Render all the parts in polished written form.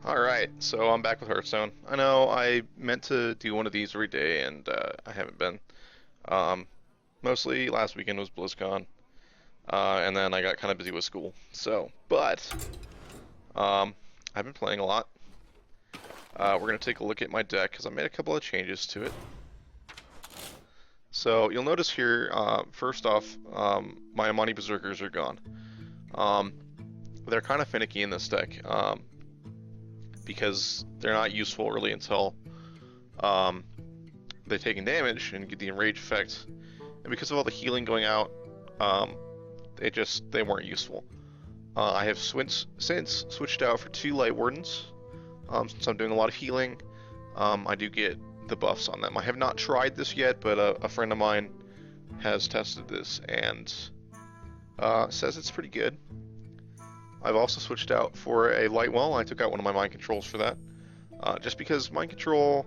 Alright, so I'm back with Hearthstone. I know I meant to do one of these every day, and I haven't been. Um, Mostly last weekend was BlizzCon, and then I got kind of busy with school. Um, I've been playing a lot. We're going to take a look at my deck, because I made a couple of changes to it. So you'll notice here, first off, my Amani Berserkers are gone. Um, they're kind of finicky in this deck, because they're not useful really until um, they've taken damage and get the enrage effect, and because of all the healing going out, um, they weren't useful. I have since switched out for 2 Light Wardens. Since I'm doing a lot of healing, I do get the buffs on them. I have not tried this yet, but a friend of mine has tested this and says it's pretty good. I've also switched out for a Light Well. I took out one of my mind controls for that, just because mind control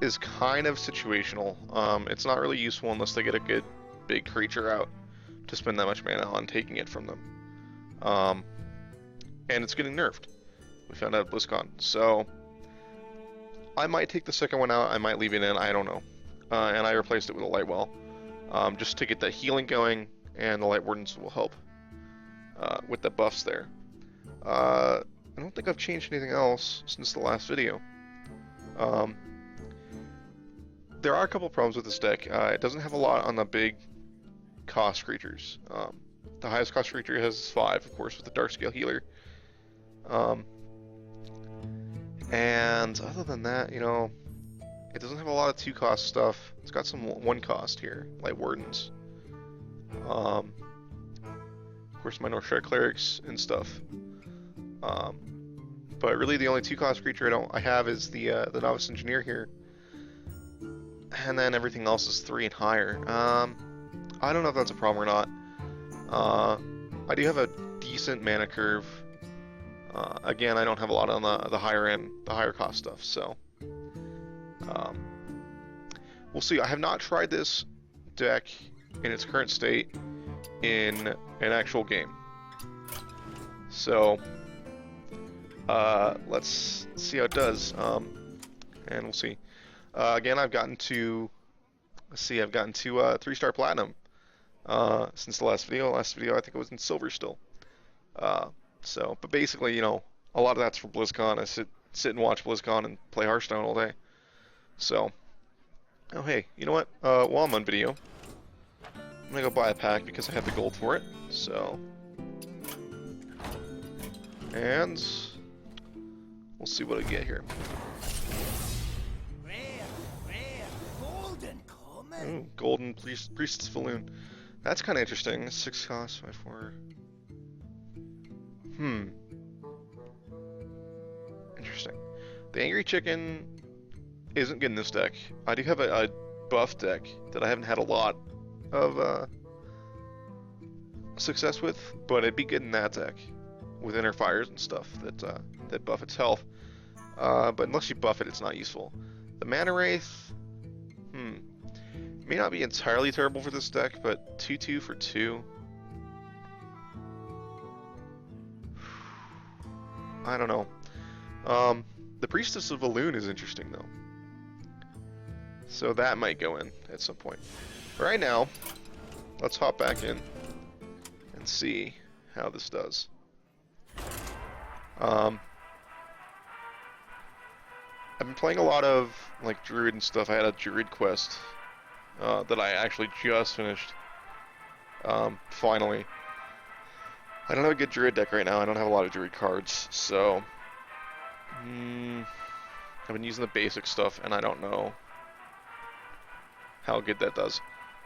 is kind of situational. It's not really useful unless they get a good big creature out to spend that much mana on taking it from them. And it's getting nerfed. We found out at BlizzCon. So I might take the second one out, I might leave it in, I don't know. And I replaced it with a Light Well, just to get that healing going, and the Light Wardens will help with the buffs there. I don't think I've changed anything else since the last video. There are a couple problems with this deck. It doesn't have a lot on the big cost creatures. The highest cost creature has 5, of course, with the Dark Scale Healer. And other than that, it doesn't have a lot of 2-cost stuff. It's got some 1-cost here, like Wardens. Of course, my Northshire Clerics and stuff. But really, the only 2-cost creature I have is the Novice Engineer here. And then everything else is 3 and higher. I don't know if that's a problem or not. I do have a decent mana curve. Again, I don't have a lot on the higher end, the higher cost stuff, so we'll see. I have not tried this deck in its current state in an actual game. So let's see how it does, and we'll see. Again, I've gotten to 3-star platinum since the last video. Last video I think it was in silver still. But basically, a lot of that's for BlizzCon. I sit and watch BlizzCon and play Hearthstone all day. So, oh hey, you know what? While I'm on video, I'm gonna go buy a pack because I have the gold for it. So, and we'll see what I get here. Ooh, Golden Priestess Falloon. That's kind of interesting. 6 cost, 5/4. Interesting. The Angry Chicken isn't good in this deck. I do have a buff deck that I haven't had a lot of success with, but it'd be good in that deck with Inner Fires and stuff that buff its health. But unless you buff it, it's not useful. The Mana Wraith, may not be entirely terrible for this deck, but 2/2 for 2. I don't know. The Priestess of Falloon is interesting though, so that might go in at some point. Right now, let's hop back in and see how this does. I've been playing a lot of like Druid and stuff. I had a Druid quest that I actually just finished. Finally. I don't have a good Druid deck right now. I don't have a lot of Druid cards, so I've been using the basic stuff, and I don't know how good that does.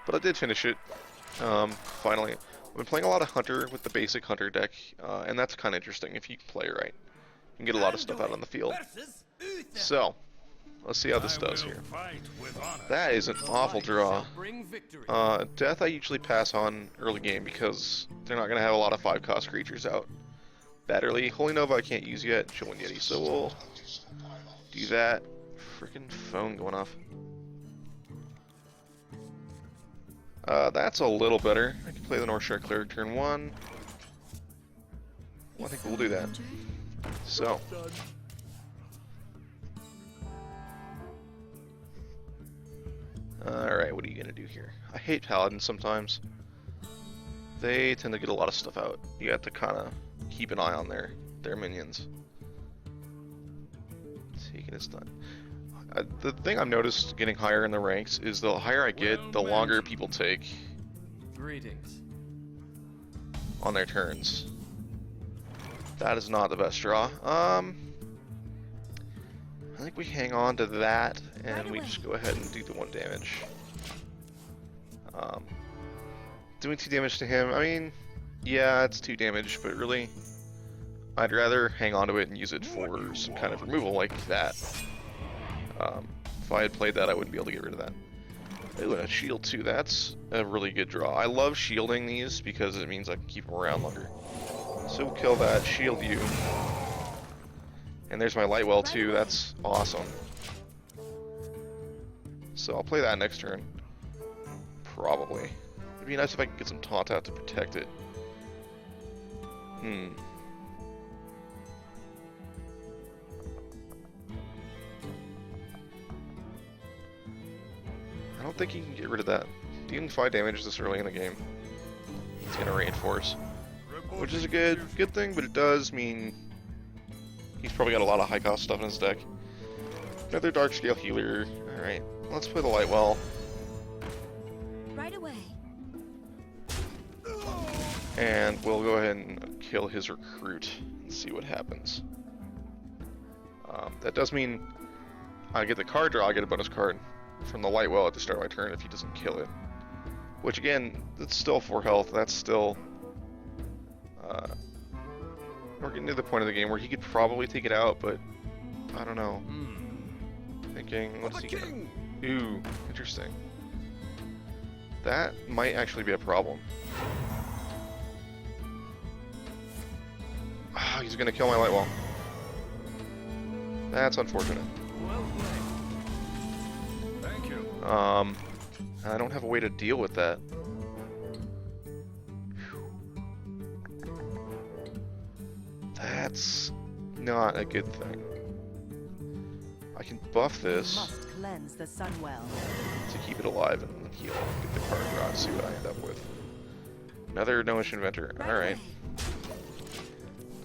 But I did finish it, finally. I've been playing a lot of Hunter with the basic Hunter deck, and that's kind of interesting if you can play it right. You can get a lot of stuff out on the field. So, let's see how this does here. That is an awful draw. Death I usually pass on early game because they're not going to have a lot of 5-cost creatures out that early. Holy Nova I can't use yet, Chillin' Yeti, so we'll do that. Freaking phone going off. That's a little better. I can play the Northshire Cleric turn 1. Well, I think we'll do that. So. Alright, what are you gonna do here? I hate paladins sometimes. They tend to get a lot of stuff out. You have to kind of keep an eye on their minions. Taking his done. The thing I've noticed getting higher in the ranks is the higher I get, the longer people take. Greetings. On their turns. That is not the best draw. I think we hang on to that and we just go ahead and do the 1 damage. Doing 2 damage to him, I mean, yeah, it's 2 damage, but really, I'd rather hang on to it and use it for some kind of removal like that. If I had played that, I wouldn't be able to get rid of that. Ooh, and a shield too, that's a really good draw. I love shielding these because it means I can keep them around longer. So we'll kill that, shield you. And there's my light well too, that's awesome. So I'll play that next turn. Probably. It'd be nice if I could get some taunt out to protect it. I don't think he can get rid of that. Dealing 5 damage this early in the game. It's gonna reinforce. Which is a good thing, but it does mean he's probably got a lot of high cost stuff in his deck. Another dark scale healer. Alright, let's play the light well. Right away. And we'll go ahead and kill his recruit and see what happens. That does mean I get the card draw, I get a bonus card from the light well at the start of my turn if he doesn't kill it. Which again, it's still 4 health, that's still... we're getting to the point of the game where he could probably take it out, but I don't know. Thinking, what's he gonna... Ooh, interesting. That might actually be a problem. Ah, he's gonna kill my light wall. That's unfortunate. Well played. Thank you. I don't have a way to deal with that. That's not a good thing. I can buff this Must cleanse the Sunwell. to keep it alive and heal. Get the card draw and see what I end up with. Another Gnomish Inventor. Alright.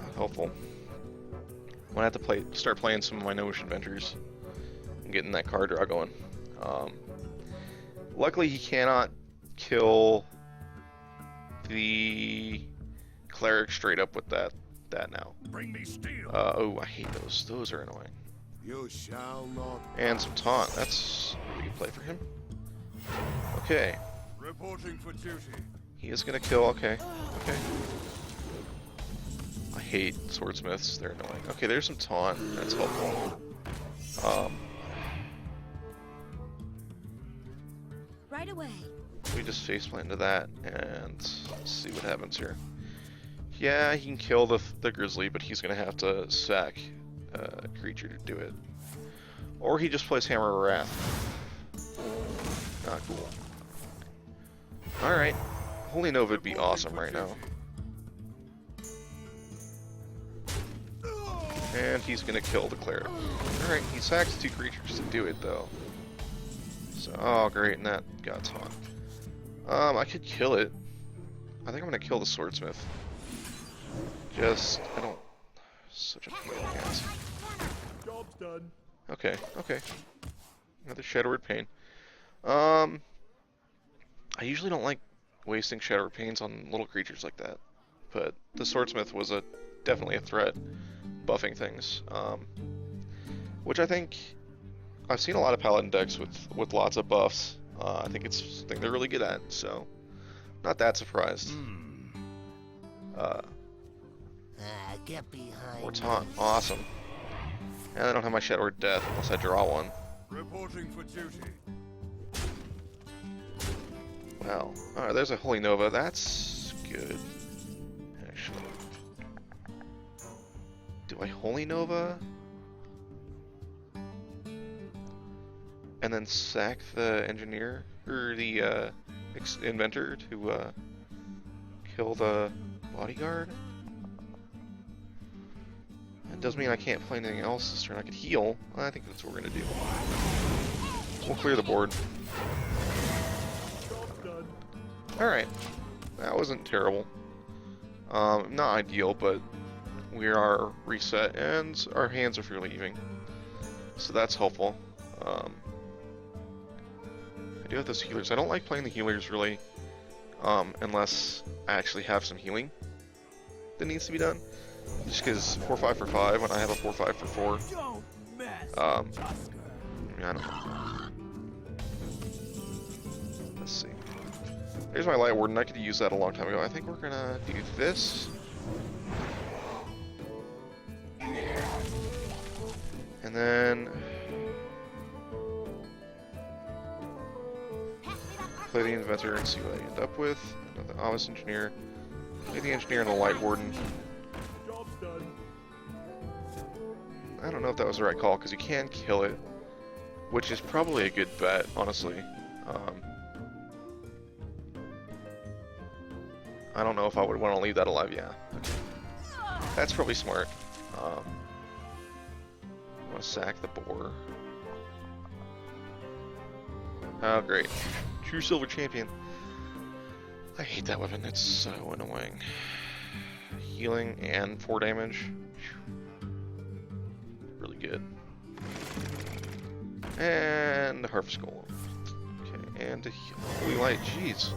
Not helpful. I'm gonna have to start playing some of my Gnomish Inventors and getting that card draw going. Luckily he cannot kill the Cleric straight up with that now. Bring me steel. Oh, I hate those. Those are annoying. You shall not. And some taunt. That's a really good play for him. Okay. Reporting for duty. He is gonna kill. Okay. Okay. I hate swordsmiths. They're annoying. Okay, there's some taunt. That's helpful. Right away. We just faceplant into that and let's see what happens here. Yeah, he can kill the grizzly, but he's gonna have to sack a creature to do it. Or he just plays Hammer of Wrath. Not cool. Alright. Holy Nova would be awesome right now. And he's gonna kill the cleric. Alright, he sacks 2 creatures to do it though. So, oh great, and that got taunt. I could kill it. I think I'm gonna kill the swordsmith. I don't... Such a pain in the ass. Job's done. Okay, okay. Another Shadowward Pain. I usually don't like wasting Shadowward Pains on little creatures like that, but the swordsmith was definitely a threat, buffing things. Which I think I've seen a lot of paladin decks with lots of buffs. I think it's something they're really good at, so not that surprised. Get behind. Or taunt, awesome. And I don't have my Shadowward Death unless I draw one. Reporting for duty. Wow. Alright, there's a Holy Nova. That's good. Actually. Do I Holy Nova? And then sack the engineer? Or the inventor to kill the bodyguard? I It doesn't mean I can't play anything else this turn. I could heal. I think that's what we're gonna do. We'll clear the board. Alright. That wasn't terrible. Not ideal, but we are reset, and our hands are fairly even. So that's helpful. I do have those healers. I don't like playing the healers, really, unless I actually have some healing that needs to be done. Just because 4-5 for 5 when I have a 4-5 for 4. I don't know. Let's see. There's my Light Warden. I could use that a long time ago. I think we're gonna do this. And then play the Inventor and see what I end up with. Another Office Engineer. Play the Engineer and the Light Warden. I don't know if that was the right call, because you can kill it, which is probably a good bet, honestly. I don't know if I would want to leave that alive. Yeah, okay. That's probably smart. I want to sack the boar. Oh, great. True Silver Champion. I hate that weapon. It's so annoying. Healing and 4 damage. Really good. And the Harvest Golem. Okay, and a Holy Light. Jeez.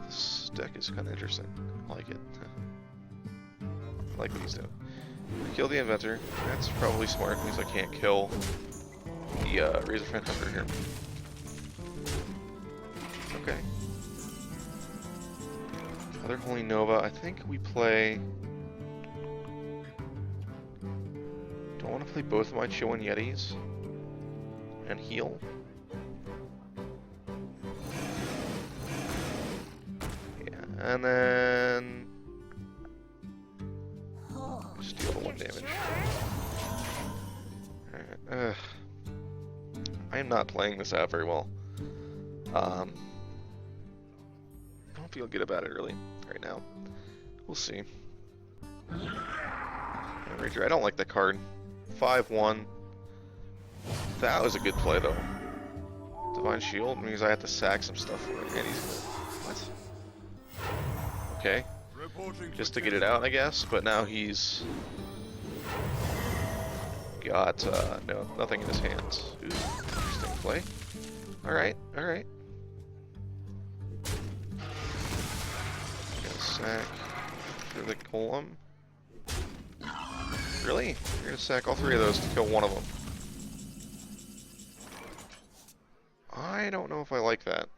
This deck is kind of interesting. I like it. I like what he's doing. Kill the Inventor. That's probably smart. Means I can't kill the Razorfen Hunter here. Okay. Other Holy Nova. I think we play. Do I want to play both of my Chill-In Yetis and heal? Yeah, and then just deal the 1 damage. Alright, I am not playing this out very well. I don't feel good about it really right now. We'll see. Ranger, I don't like that card. 5-1. That was a good play though. Divine Shield means I have to sack some stuff for it. And he's what? Okay. Just to get it out, I guess. But now he's got no nothing in his hands. Ooh, interesting play. All right, all right. Gonna sack for the Golem. Really? You're gonna sack all 3 of those to kill one of them? I don't know if I like that.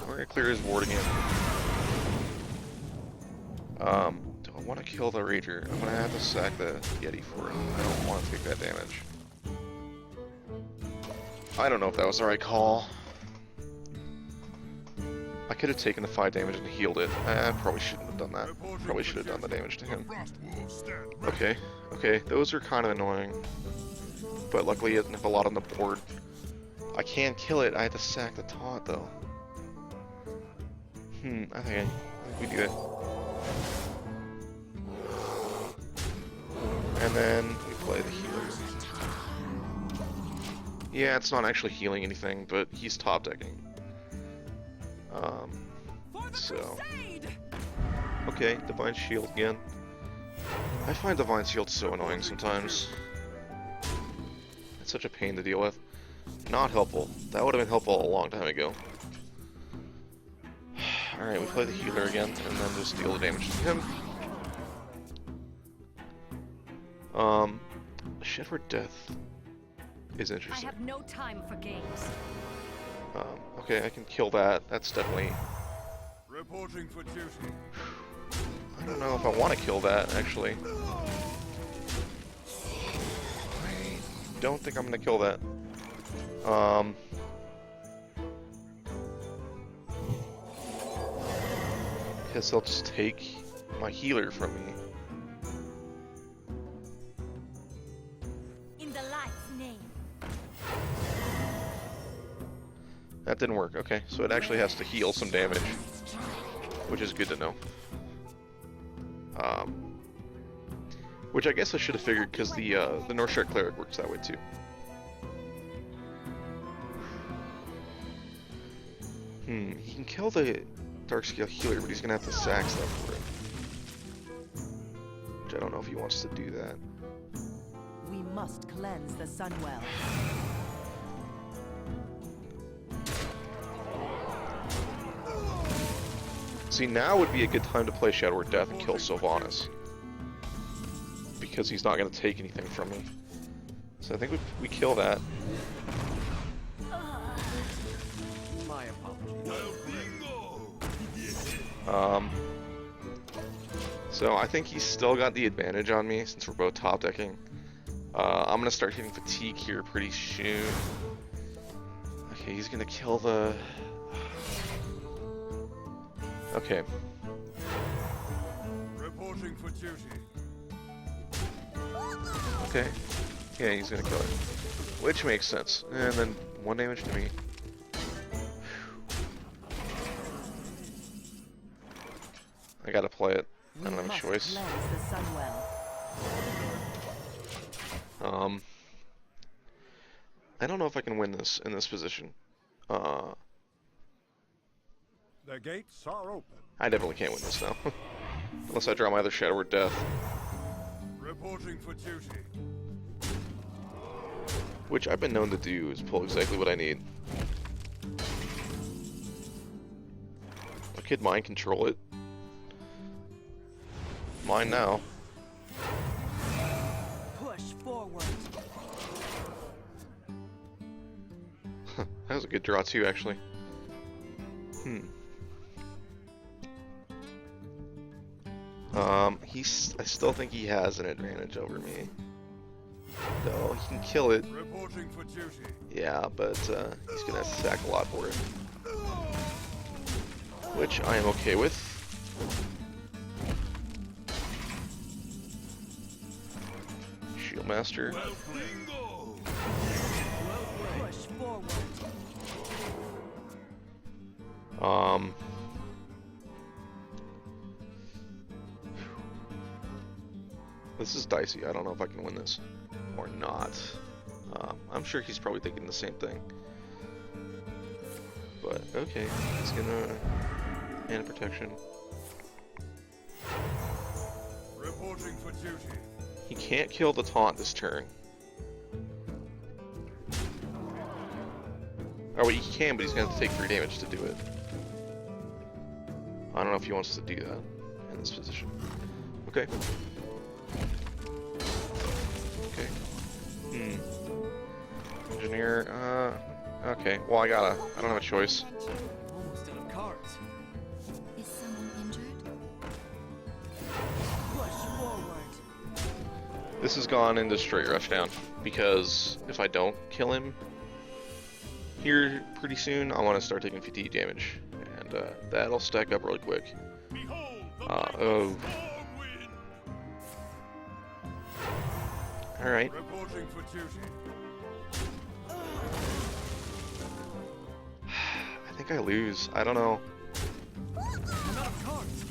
We're gonna clear his ward again. Do I want to kill the Rager? I'm gonna have to sack the Yeti for it. I don't want to take that damage. I don't know if that was the right call. I could have taken the 5 damage and healed it. I probably shouldn't have done that. Probably should have done the damage to him. Okay, okay, those are kind of annoying. But luckily it doesn't have a lot on the board. I can kill it, I have to sack the taunt though. I think we do it. And then we play the healer. Yeah, it's not actually healing anything, but he's top decking. So okay, Divine Shield again. I find Divine Shield so annoying sometimes. It's such a pain to deal with. Not helpful. That would have been helpful a long time ago. Alright, we play the healer again, and then just deal the damage to him. Shed for Death is interesting. I have no time for games. Okay, I can kill that. That's definitely... Reporting for duty. I don't know if I want to kill that, actually. I don't think I'm going to kill that. Guess they'll just take my healer from me. In the light's name. That didn't work. Okay, so it actually has to heal some damage, which is good to know. Which I guess I should have figured because the Northshire Cleric works that way too. He can kill the Darkscale Healer, but he's gonna have to sack stuff for it. Which I don't know if he wants to do that. We must cleanse the Sunwell. See, now would be a good time to play Shadow Word Death and kill Sylvanas. Because he's not going to take anything from me. So I think we kill that. My apologies. So I think he's still got the advantage on me since we're both top decking. I'm going to start hitting fatigue here pretty soon. Okay, he's going to kill the... Okay. Reporting for duty. Okay. Yeah, he's gonna kill it. Which makes sense. And then 1 damage to me. I gotta play it. I don't have a choice. I don't know if I can win this in this position. The gates are open. I definitely can't win this now. Unless I draw my other Shadow Word Death. Reporting for duty. Which I've been known to do, is pull exactly what I need. I could mind control it. Mine now. Push forward. That was a good draw too, actually. I still think he has an advantage over me. Though he can kill it. Reporting for duty. Yeah, but he's gonna sack a lot for it. Which I am okay with. Shield Master. Push forward. This is dicey. I don't know if I can win this or not. I'm sure he's probably thinking the same thing. But okay, he's gonna hand protection. Reporting for duty. He can't kill the taunt this turn. Oh wait, he can, but he's gonna have to take 3 damage to do it. I don't know if he wants to do that in this position. Okay. Okay. Engineer, okay. Well, I don't have a choice. Almost out of cards. Is someone injured? Push forward. This has gone into straight rushdown, because if I don't kill him here pretty soon, I want to start taking fatigue damage, and that'll stack up really quick. Oh. Alright. Reporting for duty. I think I lose. I don't know. I'm out of cards.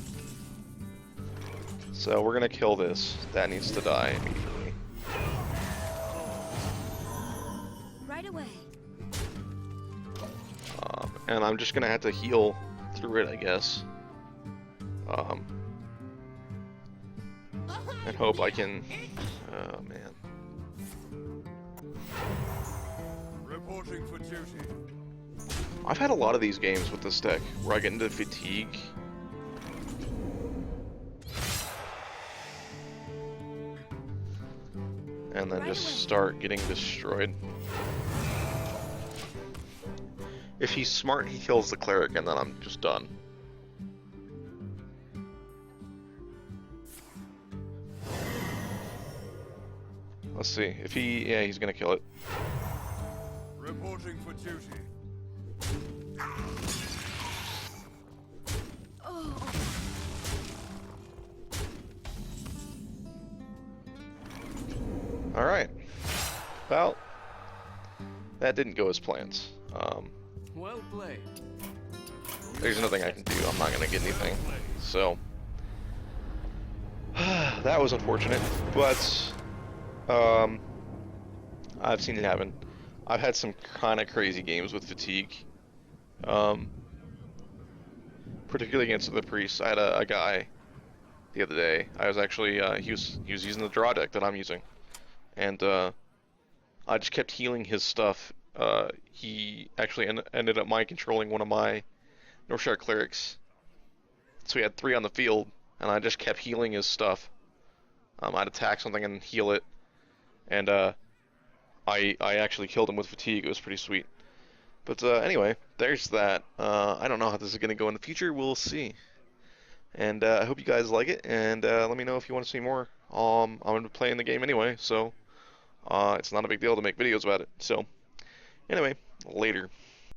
So we're gonna kill this. That needs to die immediately. Right away. And I'm just gonna have to heal through it, I guess. And hope I can... Oh, man. Reporting for duty. I've had a lot of these games with this deck where I get into fatigue. And then just start getting destroyed. If he's smart, he kills the cleric, and then I'm just done. Let's see. If he... Yeah, he's gonna kill it. Reporting for duty. Alright. Well, that didn't go as planned. Well played. There's nothing I can do. I'm not gonna get anything. So that was unfortunate, but I've seen it happen. I've had some kind of crazy games with fatigue, um, particularly against the priests. I had a guy the other day. I was actually he was using the draw deck that I'm using, and I just kept healing his stuff. He actually ended up mind controlling one of my Northshire clerics, so he had 3 on the field, and I just kept healing his stuff. I'd attack something and heal it, and I actually killed him with fatigue. It was pretty sweet. But anyway, there's that. I don't know how this is gonna go in the future. We'll see. And I hope you guys like it, and let me know if you want to see more. I'm gonna be playing the game anyway, so it's not a big deal to make videos about it. So anyway, later.